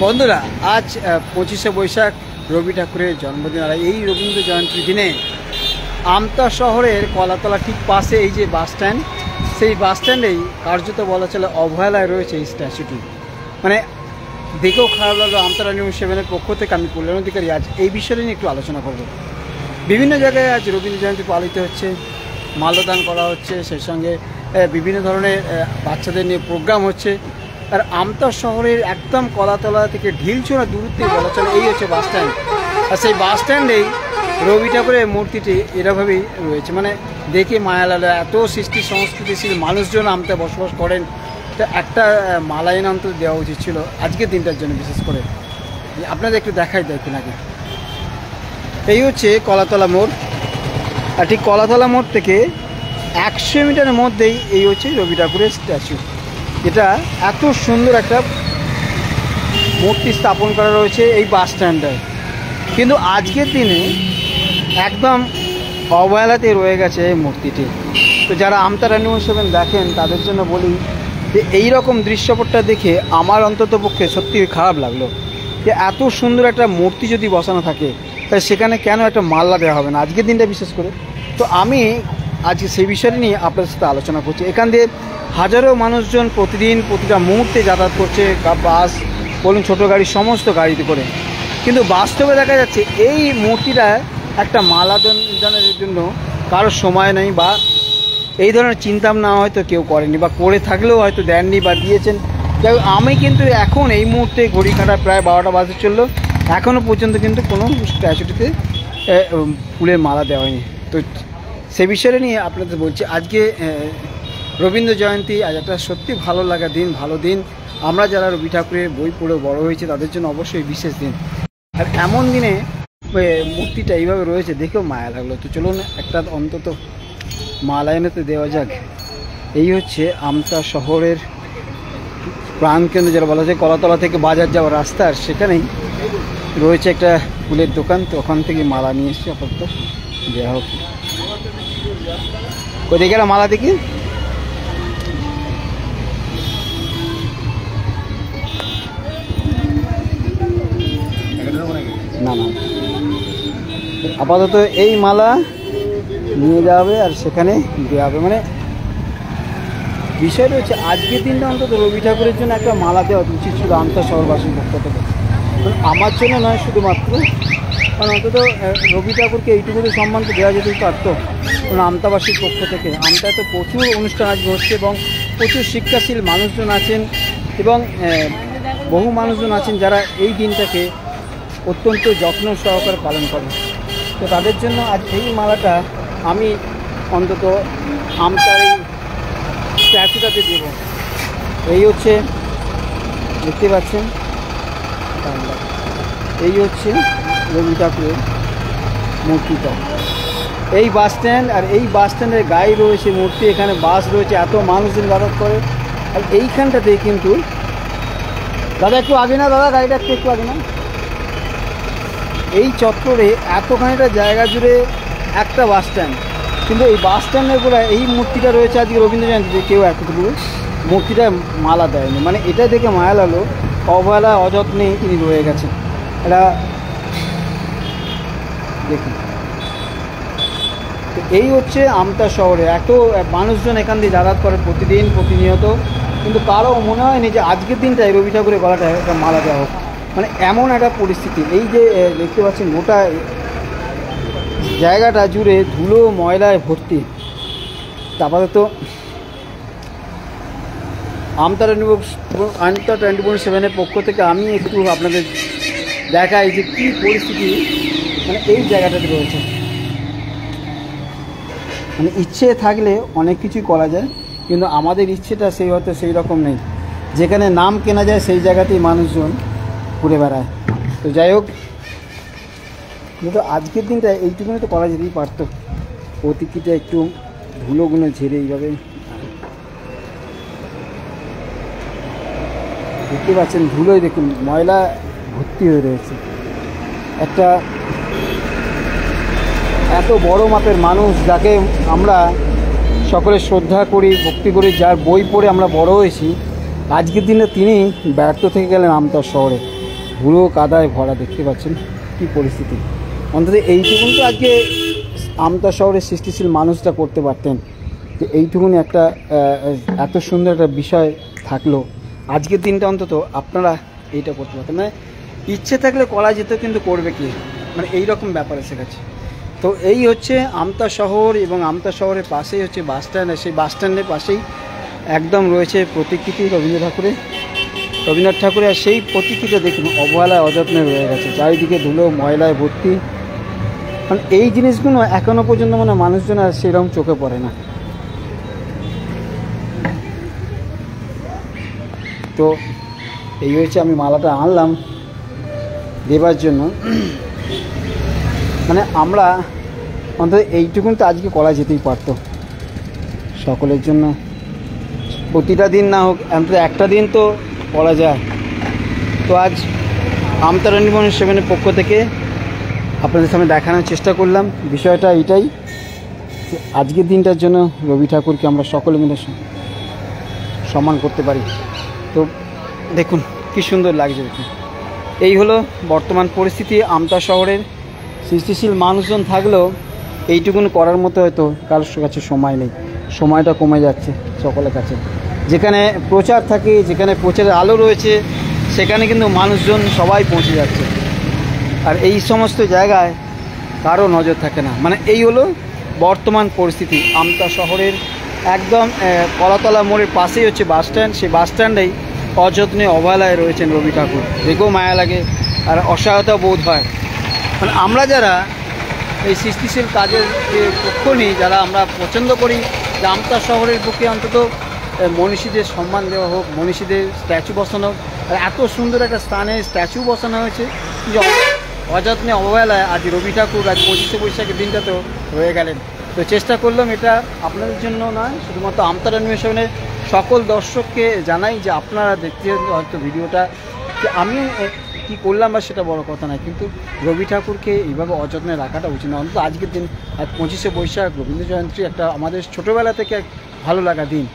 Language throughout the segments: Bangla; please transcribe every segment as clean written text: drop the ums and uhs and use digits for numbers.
বন্ধুরা, আজ 25শে বৈশাখ রবি ঠাকুরের জন্মদিন। আর এই রবীন্দ্র জয়ন্তীর দিনে আমতা শহরের কলাতলা ঠিক পাশে এই যে বাস স্ট্যান্ড, সেই বাস স্ট্যান্ডেই কার্যত বলা চলে অবহেলায় রয়েছে এই স্ট্যাচুটি। মানে দেখেও খারাপ লাগলো। আমতা নিউজ 7-এর পক্ষ থেকে আমি কল্যাণ অধিকারী আজ এই বিষয়টা নিয়ে একটু আলোচনা করব। বিভিন্ন জায়গায় আজ রবীন্দ্র জয়ন্তী পালিত হচ্ছে, মাল্যদান করা হচ্ছে, সেই সঙ্গে বিভিন্ন ধরনের বাচ্চাদের নিয়ে প্রোগ্রাম হচ্ছে। আর আমতা শহরের একদম কলাতলা থেকে ঢিলছোড়া দূরত্বে বলা চলে এই হচ্ছে বাস স্ট্যান্ড। আর সেই বাস স্ট্যান্ডেই রবি ঠাকুরের মূর্তিটি এরকমভাবেই রয়েছে। মানে দেখে মায়া লাগলো, এত সৃষ্টি সংস্কৃতিশীল মানুষজন আমতে বসবাস করেন। একটা মালায়ন অন্তত দেওয়া উচিত ছিল আজকের দিনটার জন্য, বিশেষ করে আপনাদের একটু দেখাই দেখুন আগে। এই হচ্ছে কলাতলা মোড়, আর ঠিক কলাতলা মোড় থেকে 100 মিটারের মধ্যেই এই হচ্ছে রবি ঠাকুরের স্ট্যাচু। এটা এত সুন্দর একটা মূর্তি স্থাপন করা রয়েছে এই বাস স্ট্যান্ডটায়, কিন্তু আজকের দিনে একদম অবহেলাতে রয়ে গেছে এই মূর্তিটি। তো যারা আমতা নিউজ 7 দেখেন তাদের জন্য বলি যে এইরকম দৃশ্যপটটা দেখে আমার অন্তত পক্ষে সত্যি খারাপ লাগলো যে এত সুন্দর একটা মূর্তি যদি বসানো থাকে তাই সেখানে কেন একটা মাল্লা দেওয়া হবে না আজকের দিনটা বিশেষ করে। তো আমি আজকে সেই বিষয়টা নিয়ে আপনাদের সাথে আলোচনা করছি। এখান দিয়ে হাজারো মানুষজন প্রতিদিন প্রতিটা মুহূর্তে যাতায়াত করছে, বাস বলুন, ছোটো গাড়ি, সমস্ত গাড়িতে করে। কিন্তু বাস্তবে দেখা যাচ্ছে এই মূর্তিটা একটা মালা দানের জন্য কারোর সময় নেই, বা এই ধরনের চিন্তাভাবনা হয়তো কেউ করেনি, বা করে থাকলেও হয়তো দেননি বা দিয়েছেন। যাই আমি কিন্তু এখন এই মুহূর্তে ঘড়ি কাটা প্রায় 12টা বাজে চললো, এখনও পর্যন্ত কিন্তু কোনো স্ট্যাচুটিতে ফুলের মালা দেওয়া হয়নি। তো সে বিষয়টা নিয়ে আপনাদের বলছি। আজকে রবীন্দ্র জয়ন্তী, আজ একটা সত্যি ভালো লাগা দিন, ভালো দিন। আমরা যারা রবি ঠাকুরের বই পড়ে বড় হয়েছে তাদের জন্য অবশ্যই বিশেষ দিন। আর এমন দিনে মূর্তিটা এইভাবে রয়েছে দেখেও মায়া লাগলো। তো চলুন একটা অন্তত মালায়নেতে দেওয়া যাক। এই হচ্ছে আমতা শহরের প্রাণকেন্দ্র, যারা বলা যায় কলাতলা থেকে বাজার যাওয়ার রাস্তা, আর সেখানেই রয়েছে একটা ফুলের দোকান। তো ওখান থেকে মালা নিয়ে এসছি, আপাতত দেওয়া হোক। ওই দেখে মালা দেখি, না না, আপাতত এই মালা নিয়ে যাওয়া হবে আর সেখানে দেওয়া হবে। মানে বিষয়টা হচ্ছে আজকের দিনটা অন্তত রবি ঠাকুরের জন্য একটা মালা দেওয়া উচিত ছিল আমতা শহরবাসীর পক্ষ থেকে। আমার জন্য নয় শুধুমাত্র, কারণ অন্তত রবি ঠাকুরকে এইটুকু সম্মান তো দেওয়া যেতেই পারতো। কারণ আমতাবাসীর পক্ষ থেকে আমতায় তো প্রচুর অনুষ্ঠান আজ হচ্ছে এবং প্রচুর শিক্ষাশীল মানুষজন আছেন এবং বহু মানুষজন আছেন যারা এই দিনটাকে অত্যন্ত যত্ন সহকারে পালন করেন। তো তাদের জন্য আজ এই মালাটা আমি অন্তত আমতার এই স্ট্যাচুটাতে দেব। এই হচ্ছে দেখতে পাচ্ছেন, এই হচ্ছে রবি ঠাকুরের মূর্তিটা। এই বাস স্ট্যান্ড, আর এই বাস স্ট্যান্ডের গায়ে রয়েছে মূর্তি, এখানে বাস রয়েছে, এত মানুষজন যাতায়াত করে। আর এইখানটাতেই কিন্তু, দাদা একটু আগে না, দাদা গাড়িটা একটু আগে না, এই চত্বরে এতখানিটা জায়গা জুড়ে একটা বাস স্ট্যান্ড, কিন্তু এই বাস স্ট্যান্ডের উপরে এই মূর্তিটা রয়েছে। আজকে রবীন্দ্র জয়ন্তীতে কেউ এতটুকু মূর্তিটা মালা দেয়নি। মানে এটা দেখে মায়া লাগলো, অবহেলা অযত্নে তিনি রয়ে গেছেন। এটা দেখুন, এই হচ্ছে আমতা শহরে এত মানুষজন এখান দিয়ে যাতায়াত করে প্রতিদিন প্রতিনিয়ত, কিন্তু কারো মনে হয়নি যে আজকের দিনটায় রবি ঠাকুরের গলাটা একটা মালা দেওয়া হোক। মানে এমন একটা পরিস্থিতি। এই যে দেখতে পাচ্ছেন গোটা জায়গাটা জুড়ে ধুলো ময়লায় ভর্তি। আপাতত আমতা 7-এর পক্ষ থেকে আমি একটু আপনাদের দেখাই যে কী পরিস্থিতি মানে এই জায়গাটাতে রয়েছে। মানে ইচ্ছে থাকলে অনেক কিছুই করা যায়, কিন্তু আমাদের ইচ্ছেটা হয়তো সেই রকম নেই। যেখানে নাম কেনা যায় সেই জায়গাতেই মানুষজন ঘুরে বেড়ায়। তো যাই হোক, কিন্তু আজকের দিনটা এইটুকুনি তো করা যেতেই পারতো। প্রতিটা একটু ধুলোগুলো ঝেড়ে এইভাবে দেখতে পাচ্ছেন, ধুলোই দেখুন ময়লা ভর্তি হয়ে রয়েছে। একটা এত বড় মাপের মানুষ যাকে আমরা সকলে শ্রদ্ধা করি, ভক্তি করি, যার বই পড়ে আমরা বড় হয়েছি, আজকের দিনে তিনি ব্যর্থ থেকে গেলেন আমতা শহরে। ধুলো কাদায় ভরা, দেখতে পাচ্ছেন কী পরিস্থিতি। অন্তত এইটুকুন তো আজকে আমতা শহরের সৃষ্টিশীল মানুষটা করতে পারতেন, যে এইটুকুনি একটা এত সুন্দর একটা বিষয় থাকলো আজকের দিনটা, অন্তত আপনারা এইটা করতে পারতেন। মানে ইচ্ছে থাকলে করা যেত, কিন্তু করবে কি, মানে এই রকম ব্যাপার এসে গেছে। তো এই হচ্ছে আমতা শহর, এবং আমতা শহরের পাশেই হচ্ছে বাস স্ট্যান্ড। সেই বাস স্ট্যান্ডের পাশেই একদম রয়েছে প্রতিকৃতি রবীন্দ্রনাথ ঠাকুরের। আর সেই প্রতিকৃতি দেখুন অবহেলায় অযত্নে রয়ে গেছে, চারিদিকে ধুলো ময়লায় ভর্তি। মানে এই জিনিসগুলো এখনো পর্যন্ত মানে মানুষজন আর সেরকম চোখে পড়ে না। তো এই হচ্ছে, আমি মালাটা আনলাম দেবার জন্য। মানে আমরা অন্তত এইটুকুন তো আজকে করা যেতেই পারতো সকলের জন্য। প্রতিটা দিন না হোক, অন্তত একটা দিন তো করা যায়। তো আজ আমতা সেভেনের পক্ষ থেকে আপনাদের সামনে দেখানোর চেষ্টা করলাম বিষয়টা এইটাই, যে আজকের দিনটার জন্য রবি ঠাকুরকে আমরা সকলে মিলে সম্মান করতে পারি। তো দেখুন কী সুন্দর লাগছে। দেখুন এই হলো বর্তমান পরিস্থিতি আমতা শহরের। সৃষ্টিশীল মানুষজন থাকলেও এইটুকুন করার মতো হয়তো কারোর কাছে সময় নেই, সময়টা কমে যাচ্ছে সকলের কাছে। যেখানে প্রচার থাকে, যেখানে প্রচারের আলো রয়েছে, সেখানে কিন্তু মানুষজন সবাই পৌঁছে যাচ্ছে, আর এই সমস্ত জায়গায় কারো নজর থাকে না। মানে এই হলো বর্তমান পরিস্থিতি আমতা শহরের। একদম কলাতলা মোড়ের পাশেই হচ্ছে বাস স্ট্যান্ড। সেই বাস স্ট্যান্ডেই অযত্নে অবহেলায় রয়েছেন রবি ঠাকুর। দেখেও মায়া লাগে আর অসহায়তা বোধ হয়। মানে আমরা যারা এই সৃষ্টিশীল কাজের যে পক্ষ নিই, যারা আমরা পছন্দ করি যে আমতা শহরের পক্ষে অন্তত মনীষীদের সম্মান দেওয়া হোক, মনীষীদের স্ট্যাচু বসানো হোক। আর এত সুন্দর একটা স্থানে স্ট্যাচু বসানো হয়েছে, যে অযত্নে অবহেলায় আজ রবি ঠাকুর আজ 25শে বৈশাখের দিনটা তো রয়ে গেলেন। তো চেষ্টা করলাম এটা আপনাদের জন্য নয়, শুধুমাত্র আমতা অ্যানিমেশনের সকল দর্শককে জানাই যে আপনারা দেখতে হয়তো ভিডিওটা, যে আমি কী করলাম বা সেটা বড় কথা নয়, কিন্তু রবি ঠাকুরকে এইভাবে অযত্নে রাখাটা উচিত না। অন্তত আজকের দিন, আজ 25শে বৈশাখ রবীন্দ্র জয়ন্তী, একটা আমাদের ছোটোবেলা থেকে ভালো লাগা দিন,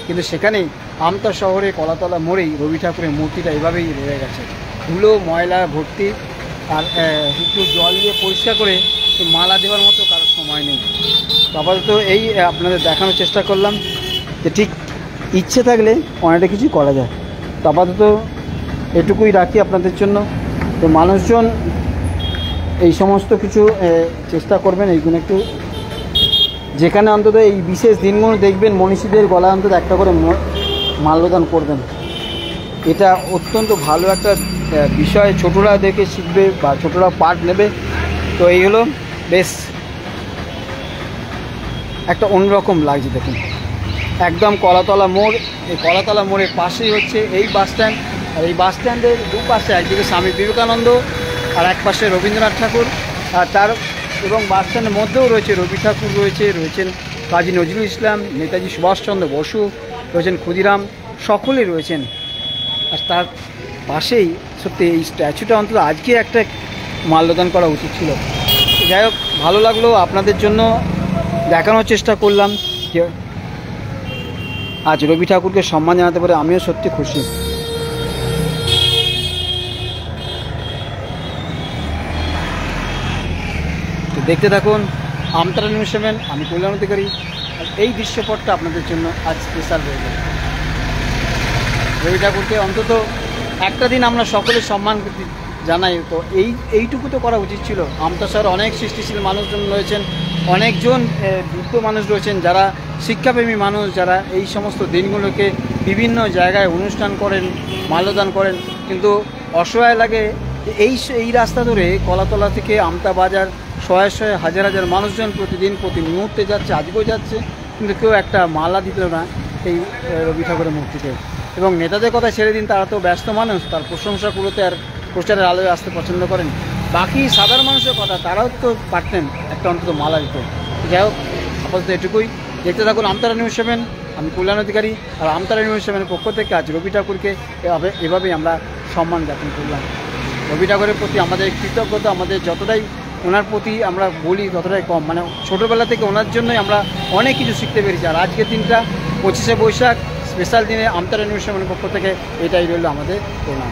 কিন্তু সেখানেই আমতা শহরে কলাতলা মোড়েই রবি ঠাকুরের মূর্তিটা এভাবেই রয়ে গেছে, ধুলো ময়লা ভর্তি। আর একটু জল দিয়ে পরিষ্কার করে মালা দেওয়ার মতো কারোর সময় নেই। তো আপাতত এই আপনাদের দেখানোর চেষ্টা করলাম যে ঠিক ইচ্ছে থাকলে অনেকটা কিছুই করা যায়। তো আপাতত এটুকুই রাখি আপনাদের জন্য। তো মানুষজন এই সমস্ত কিছু চেষ্টা করবেন, এইগুলো একটু, যেখানে অন্তত এই বিশেষ দিনগুলো দেখবেন মনীষীদের গলা অন্তত একটা করে মাল্যদান করবেন। এটা অত্যন্ত ভালো একটা বিষয়, ছোটরা দেখে শিখবে বা ছোটরা পার্ট নেবে। তো এই হলো বেশ একটা অন্যরকম লাগছে। দেখুন একদম কলাতলা মোড়, এই কলাতলা মোড়ের পাশেই হচ্ছে এই বাস স্ট্যান্ড। আর এই বাস স্ট্যান্ডের দুপাশে, একদিকে স্বামী বিবেকানন্দ আর এক পাশে রবীন্দ্রনাথ ঠাকুর, আর তার এবং বাস স্ট্যান্ডের মধ্যেও রয়েছে রবি ঠাকুর, রয়েছেন কাজী নজরুল ইসলাম, নেতাজি সুভাষচন্দ্র বসু, রয়েছেন ক্ষুদিরাম, সকলেই রয়েছেন। আর তার পাশেই সত্যি এই স্ট্যাচুটা অন্তত আজকে একটা মাল্যদান করা উচিত ছিল। যাই হোক, ভালো লাগলো, আপনাদের জন্য দেখানোর চেষ্টা করলাম যে আজ রবি ঠাকুরকে সম্মান জানাতে পারে আমিও সত্যি খুশি। তো দেখতে থাকুন আমতা অ্যানিমেশন, আমি কল্যাণ অধিকারী। আর এই দৃশ্যপটটা আপনাদের জন্য আজ স্পেশাল হয়ে গেল। রবি ঠাকুরকে অন্তত একটা দিন আমরা সকলে সম্মান জানাই। তো এইটুকু তো করা উচিত ছিল। আমতা শহরে অনেক সৃষ্টিশীল মানুষজন রয়েছেন, অনেকজন বৃদ্ধ মানুষ রয়েছেন, যারা শিক্ষাপ্রেমী মানুষ, যারা এই সমস্ত দিনগুলোকে বিভিন্ন জায়গায় অনুষ্ঠান করেন, মাল্যদান করেন। কিন্তু অসহায় লাগে যে এই রাস্তা ধরে কলাতলা থেকে আমতা বাজার শয়ে শয়ে হাজার হাজার মানুষজন প্রতিদিন প্রতি মুহূর্তে যাচ্ছে, আজকেও যাচ্ছে, কিন্তু কেউ একটা মালা দিত না এই রবি ঠাকুরের মূর্তিতে। এবং নেতাদের কথা ছেড়ে দিন, তারা তো ব্যস্ত মানুষ, তার প্রশংসা করতে আর প্রচারের আলোয় আসতে পছন্দ করেন। বাকি সাধারণ মানুষের কথা, তারাও তো পারতেন একটা অন্তত মালা দিতে। যাই হোক, আপাতত এটুকুই। দেখতে থাকুন আমতা অ্যানিমেশন, আমি কল্যাণ অধিকারী। আর আমতা অ্যানিমেশনের পক্ষ থেকে আজ রবি ঠাকুরকে এভাবেই আমরা সম্মান জ্ঞাপন করলাম। রবি ঠাকুরের প্রতি আমাদের কৃতজ্ঞতা, আমাদের যতটাই ওনার প্রতি আমরা বলি ততটাই কম। মানে ছোটোবেলা থেকে ওনার জন্যই আমরা অনেক কিছু শিখতে পেরেছি। আর আজকের দিনটা 25শে বৈশাখ স্পেশাল দিনে আমতা অ্যানিমেশনের পক্ষ থেকে এটাই রইল আমাদের প্রণাম।